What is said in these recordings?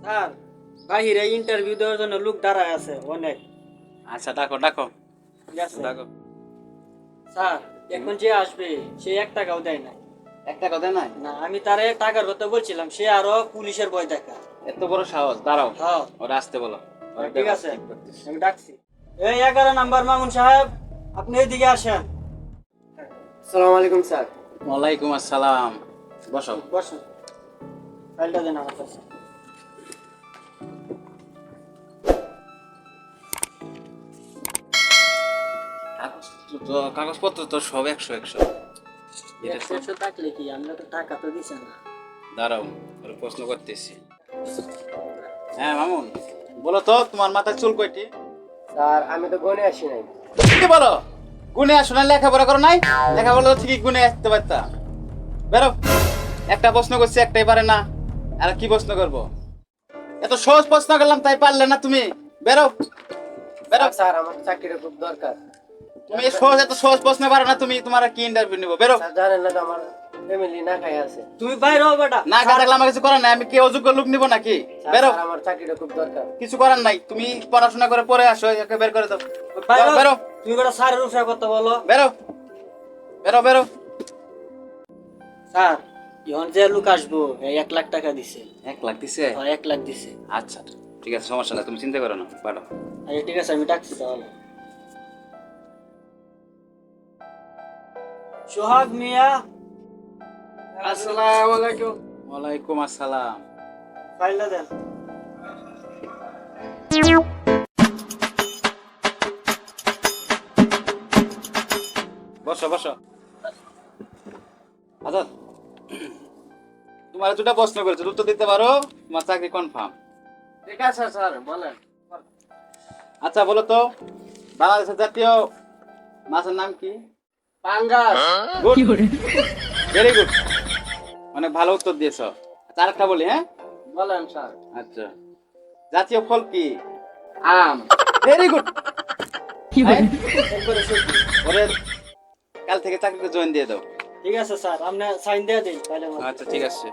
Sir বাহিরে interview দেওয়ার জন্য লোক দাঁড়ায় আছে অনেক। আচ্ছা ডাকো ডাকো ঠিক আছে ডাকো। স্যার, এখন যে আসবে সে 1 টাকাও দেয় না। একটা কথা নাই, না, আমি তারে টাকার কথা বলছিলাম, সে আরো পুলিশের ভয় দেখা। এত বড় সাহস। দাঁড়াও, হ্যাঁ ওরা আসতে বলো। ওরা ঠিক ব্যাপার আছে, ঠিক করতেছে। আমি ডাকছি। এই 11 নাম্বার মামুন সাহেব, আপনি এদিকে আসেন। আসসালামু আলাইকুম স্যার। ওয়ালাইকুম আসসালাম। বসো। বসুন, ফাইলটা দেন আমার কাছে। কাগজপত্র তো সব 100 এটা তো- 100 থাকলে কি, আমরা তো টাকা তো দিছে না। দাঁড়াও, ওরা প্রশ্ন করতেছি। হ্যাঁ মামুন, বলো তো তোমার মাথায় চুল কয়টি? স্যার আমি তো গনে আসি নাই। কি বলো? গুনে আসো না, লেখাপড়া করো নাই? লেখাপড়া তো ঠিকই গুনে আসতে পারতা। বেরো। একটা প্রশ্ন করছি, একটাই পারে না, আর কি প্রশ্ন করবো? এত সহজ প্রশ্ন করলাম তাই পারলে না তুমি? বেরো বেরো। স্যার আমার চাকরিটা খুব দরকার। তুমি এত সহজ প্রশ্ন পারো না তুমি, তোমার আর কি ইন্টারভিউ নিবো? বেরো। স্যার জানেন না তো আমার ফ্যামিলি না খাই আছে। তুমি বাইরে হও বেটা। না কাজ থাকলে আমার কিছু করার নাই, আমি কি অযোগ্য লোক নিবো নাকি? স্যার, বেরো। স্যার, আমার চাকরিটা খুব দরকার। কিছু করার নাই, তুমি পড়াশোনা করে পরে আসো, একে বের করে দাও। বাইরে হও। বেরো তুমি বেটা স্যারের উপরে কথা বলো। বেরো বেরো বেরো। স্যার, এখন যে লোক আসবো 1 লাখ টাকা দিছে। 1 লাখ দিছে? 1 লাখ দিছে। আচ্ছা ঠিক আছে, সমস্যা নাই, তুমি চিন্তা করো না, পাঠাও। আচ্ছা ঠিক আছে, আমি ডাকছি তাহলে। সোহাগ মিয়া। আসসালামু আলাইকুম। ওয়ালাইকুম আসসালাম। ফাইলটা দেন। বসো বসো। আচ্ছা, তোমার দুটা প্রশ্ন করেছে, উত্তর দিতে পারো, তোমার চাকরি কনফার্ম। ঠিক আছে স্যার বলেন। আচ্ছা বলো তো, বাংলাদেশের জাতীয় মাছের নাম কি? পাঙ্গাস। গুড, ভেরি গুড, অনেক ভালো উত্তর দিয়েছো। আচ্ছা আরেকটা বলি, হ্যাঁ? বলেন স্যার। আচ্ছা, জাতীয় ফল কি? আম। Very good. এরপরে সত্যি। ওরে কাল থেকে চাকরিতে জয়েন দিয়ে দাও। ঠিক আছে স্যার, আপনি সাইন দিয়ে দিন তাহলে। আচ্ছা ঠিক আছে।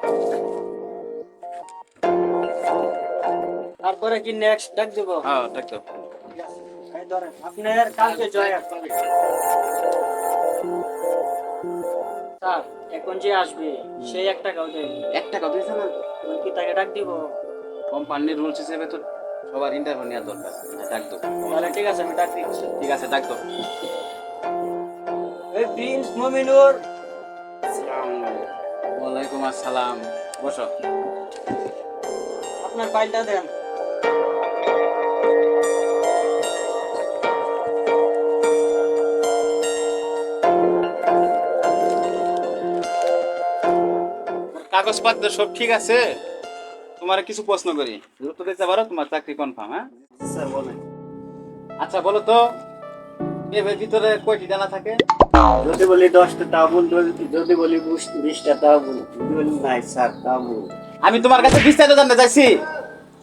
তারপরে কি নেক্সট ডাক দেব? হ্যাঁ ডাক দাও। ঠিক আছে, এই ধরেন আপনার কালকে জয় আসবে। স্যার, এখন যে আসবে সেই 1 টাকাও দেয়নি। 1 টাকা দিয়েছে না? আমি কি তাকে ডাক দিব? কোম্পানির রুলস হিসেবে তো সবার ইন্টারভিউ নেওয়া দরকার। ডাক দাও। তাহলে ঠিক আছে, আমি ডাক দিচ্ছি। ঠিক আছে ডাক দাও। এই প্রিন্স মুমিনুর। ওয়ালাইকুম আসসালাম। বসো। আপনার ফাইলটা দেন। কাগজপত্র সব ঠিক আছে? তোমার কিছু প্রশ্ন করি, উত্তর দিতে পারো, তোমার চাকরি কনফার্ম। হ্যাঁ স্যার বলেন। আচ্ছা বলো তো, পেঁপের ভিতরে কয়টি দানা থাকে? যদি বলি 10টা তাও বল, যদি বলি 20টা তাও বল, যদি বলি নাই স্যার তাও বল। আমি তোমার কাছে বিস্তারিত জানতে চাইছি,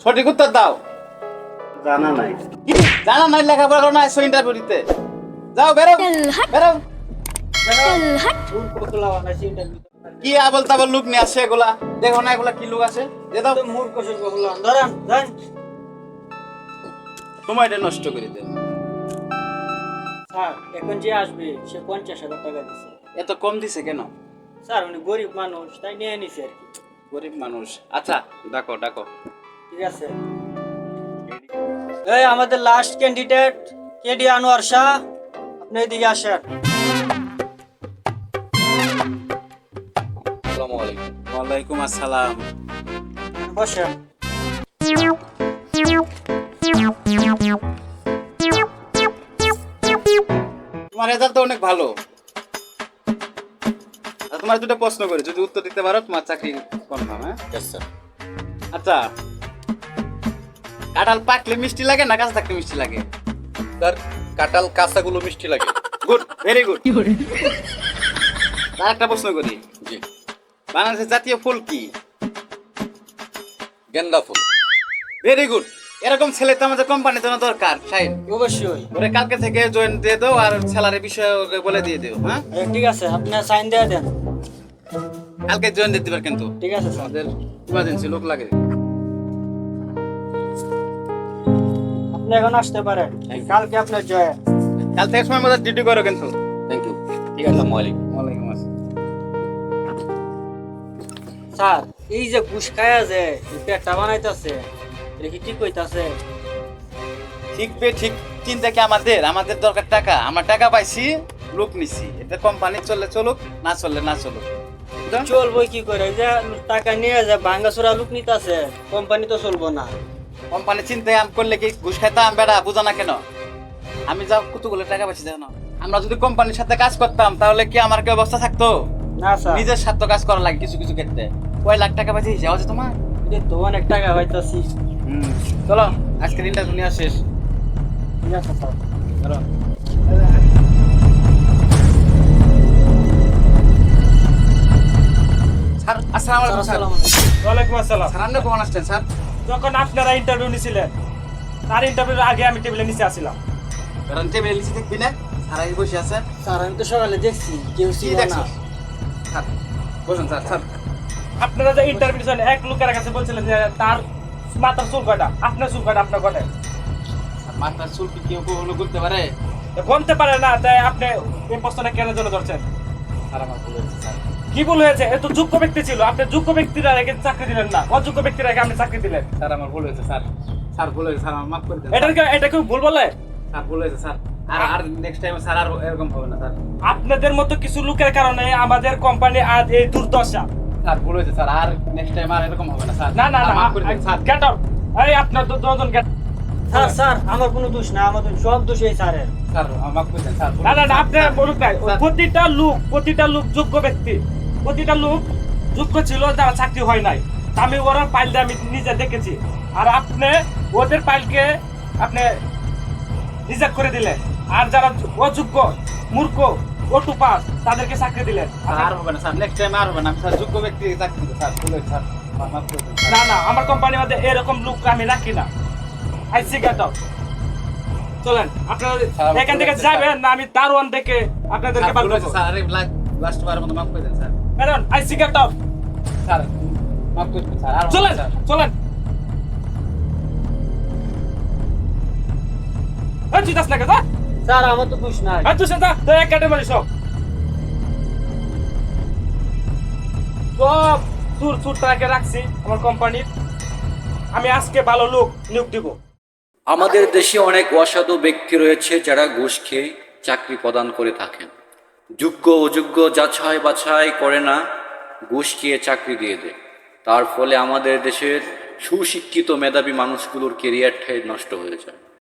সঠিক উত্তর দাও। জানা নাই। কি জানা নাই, লেখাপড়া করো না, এসো ইন্টারভিউ দিতে। যাও বেরো বেরো। কতলা বানাইছি ইন্টারভিউ। কি আবল তাবল লোক নিয়ে আসে এগুলা, দেখো না এগুলা কি লোক আছে? দিয়ে দাও। তো মূর্খ সুর্খ হলাম, ধরেন ধরেন। সময়টা নষ্ট করে দেও। স্যার, এখন যে আসবে সে 50,000 টাকা দিছে। এত কম দিছে কেন? স্যার উনি গরিব মানুষ, তাই নিয়ে নিছে আর কি। গরিব মানুষ। আচ্ছা ডাকো ডাকো। ঠিক আছে। এই আমাদের লাস্ট ক্যান্ডিডেট কেডি আনোয়ার শাহ, আপনি এদিকে আসেন। আসসালামু আলাইকুম। ওয়ালাইকুম আসসালাম। বসেন। তোমার রেজাল্ট তো অনেক ভালো। আর তোমার দুটো প্রশ্ন করি, যদি উত্তর দিতে পারো তোমার চাকরি কনফার্ম। হ্যাঁ ইয়েস স্যার। আচ্ছা, কাঁঠাল পাকলে মিষ্টি লাগে না কাঁচা থাকলে মিষ্টি লাগে? স্যার কাঁঠাল কাঁচাগুলো মিষ্টি লাগে। Good, very good. আর একটা প্রশ্ন করি, জি। বাংলাদেশের জাতীয় ফুল কি? গেন্দা ফুল। Very good. এরকম ছেলে তো আমাদের কোম্পানির জন্য দরকার। শাইন, অবশ্যই। ওরে কালকে থেকে জয়েন দিয়ে দাও, আর স্যালারি বিষয়ে ওকে বলে দিয়ে দিও। হ্যাঁ ঠিক আছে, আপনি সাইন দিয়ে দেন। কালকে জয়েন দিতে পার, কিন্তু ঠিক আছে স্যার। আমাদের ইমার্জেন্সি লোক লাগে। এখন আসতে পারেন, কালকে আপনার জয়। কাল থেকে সময় মতো ডিউটি করো কিন্তু। Thank you. ঠিক আছে, আসসালামু আলাইকুম। ওয়ালাইকুম আসসালাম। স্যার, এই যে ঘুষ খায়া যে পেটটা বানাইতেছে, এটা কি ঠিক হইতাছে? ঠিক ঠিক চিন্তা কি আমাদের আমাদের দরকার টাকা, আমরা টাকা পাইছি, লোক নিছি, এটা কোম্পানি চললে চলুক, না চললে না চলুক। বুঝছো? চলবো কি করে? এই যে টাকা নিয়ে যে ভাঙ্গাচোরা লোক নিতেছে, কোম্পানি তো চলবো না। কোম্পানি চিন্তায় আম করলে কি ঘুষ খাইতাম বেড়া, বুঝো না কেন? আমি যা কতগুলো টাকা পাইছি জানো? আমরা যদি কোম্পানির সাথে কাজ করতাম তাহলে কি আমার কি অবস্থা থাকতো? না স্যার, নিজের স্বার্থ কাজ করা লাগে কিছু কিছু ক্ষেত্রে। কয় লাখ টাকা পাইছি হিসাব আছে তোমার? এটা তো অনেক টাকা পাইতাছি। চলো আজকের ইন্টারভিউ নেওয়া শেষ। ঠিক আছে স্যার। চলো। স্যার আসসালামু আলাইকুম স্যার। ওয়ালাইকুম আসসালাম। স্যার আপনি কখন আসছেন স্যার? যখন আপনারা ইন্টারভিউ নিছিলেন তার ইন্টারভিউর আগে আমি টেবিলে নিচে আসছিলাম। কারণ টেবিলে লিখে দেখবি না স্যার আগে বসে আছেন। স্যার, আমি তো সকালে দেখছি কেউ কি ছিল দেখছো না। স্যার বসুন স্যার। স্যার আপনারা যে ইন্টারভিউ নিছেন এক লোকের কাছে বলছিলেন যে তার মাথার চুল কয়টা, আপনার চুল কয়টা, আপনার কয়টা মাথার চুল কি কেউ কখনো করতে পারে? বলতে পারে না, তাই আপনি এই প্রশ্নটা কেন জন্য ধরছেন? স্যার আমার ভুল হয়েছে স্যার। কি ভুল হয়েছে? এ তো যোগ্য ব্যক্তি ছিল, আপনি যোগ্য ব্যক্তিরা রেখে চাকরি দিলেন না, অযোগ্য ব্যক্তিরা রেখে আপনি চাকরি দিলেন। স্যার আমার ভুল হয়েছে স্যার। স্যার ভুল হয়েছে স্যার, আমার মাফ করে দেন। এটা কেউ ভুল বলে? স্যার ভুল হয়েছে স্যার। আর নেক্সট টাইম স্যার আর এরকম হবে না স্যার। আপনাদের মতো কিছু লোকের কারণে আমাদের কোম্পানি আজ এই দুর্দশা। স্যার ভুল হয়েছে স্যার, আর নেক্সট টাইম আর এরকম হবে না স্যার। না না আর না, মাফ করে দেন স্যার। Get out. এই আপনার দুজন গেট। স্যার, স্যার, আমার কোনো দোষ না, আমার সব দোষ এই স্যারের। স্যার আমার মাফ করে দেন স্যার। না না না, আপনি বলুন না, স্যার। প্রতিটা লোক যোগ্য ব্যক্তি, প্রতিটা লোক যোগ্য ছিল, যারা চাকরি হয় নাই। আমি ওরা পাইল দিয়ে আমি নিজে দেখেছি, আর আপনি ওদের পাইলকে আপনি রিজেক্ট করে দিলেন, আর যারা অযোগ্য, মূর্খ, অটুপাস তাদেরকে চাকরি দিলেন। স্যার আর হবে না স্যার, নেক্সট টাইম আর হবে না। আমি স্যার যোগ্য ব্যক্তি চাকরি দেব স্যার। ভুল হয়েছে স্যার, আমার মাফ করে দেন স্যার। না না, আমার কোম্পানির মধ্যে এরকম লোক আমি রাখি না। I see get out. চলেন আপনারা স্যার, এখান থেকে ভুল হয়েছে, যাবেন, না আমি দারোয়ান থেকে আপনাদেরকে স্যার বার ভুল হয়েছে করবো। স্যার, আরে লাস্ট বার মতো মাফ করে দেন স্যার। কারণ I see get out. Sir মাফ করে দেন স্যার, আর হবে না চলেন স্যার। চলেন। এই তুই যাস না কে, যা। স্যার, আমার তো দোষ নাই। এই তুই যা, তুই এক ক্যাটাগরি সব সব সুর ট্রাকে রাখছি আমার কোম্পানির। আমি আজকে ভালো লোক নিয়োগ দিব। আমাদের দেশে অনেক অসাধু ব্যক্তি রয়েছে যারা ঘুষ খেয়ে চাকরি প্রদান করে থাকেন। যোগ্য অযোগ্য যাচাই বাছাই করে না, ঘুষ খেয়ে চাকরি দিয়ে দেয়। তার ফলে আমাদের দেশের সুশিক্ষিত মেধাবী মানুষগুলোর কেরিয়ারটাই নষ্ট হয়ে যায়।